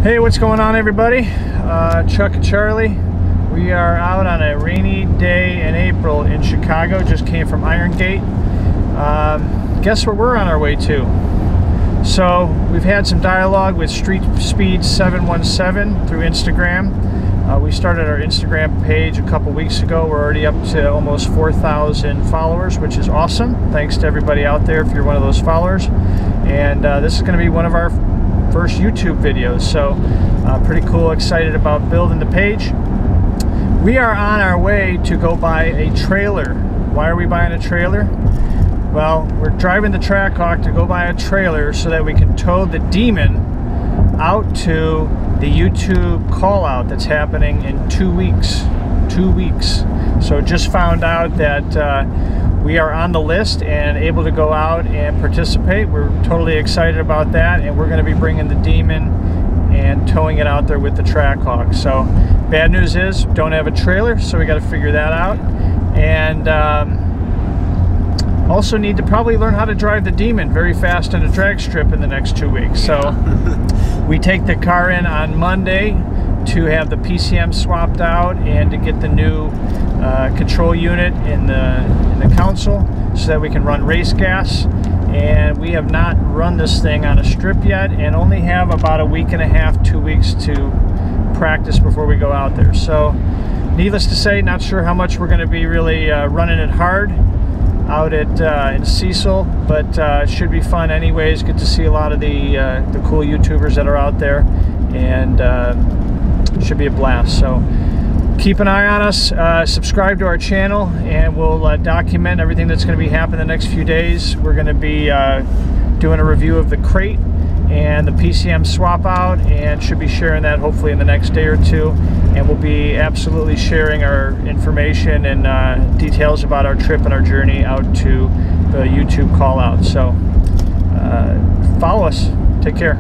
Hey, what's going on, everybody? Chuck and Charlie. We are out on a rainy day in April in Chicago. Just came from Iron Gate. Guess where we're on our way to? So we've had some dialogue with Streetspeed717 through Instagram. We started our Instagram page a couple weeks ago. We're already up to almost 4,000 followers, which is awesome. Thanks to everybody out there if you're one of those followers. And this is going to be one of our first YouTube videos, so pretty cool. Excited about building the page. We are on our way to go buy a trailer. Why are we buying a trailer? Well, we're driving the Trackhawk to go buy a trailer so that we can tow the Demon out to the YouTube Callout that's happening in 2 weeks. 2 weeks. So just found out that we are on the list and able to go out and participate. We're totally excited about that, and we're going to be bringing the Demon and towing it out there with the Trackhawk. So bad news is don't have a trailer, so we got to figure that out. And also need to probably learn how to drive the Demon very fast in a drag strip in the next 2 weeks. So we take the car in on Monday to have the PCM swapped out and to get the new control unit in the console so that we can run race gas. And we have not run this thing on a strip yet and only have about a week and a half, 2 weeks to practice before we go out there. So needless to say, not sure how much we're going to be really running it hard out at in Cecil, but it should be fun anyways. Good to see a lot of the cool YouTubers that are out there, and should be a blast. So keep an eye on us, subscribe to our channel, and we'll document everything that's going to be happening the next few days. We're going to be doing a review of the crate and the PCM swap out, and should be sharing that hopefully in the next day or two. And we'll be absolutely sharing our information and details about our trip and our journey out to the YouTube call out. So follow us. Take care.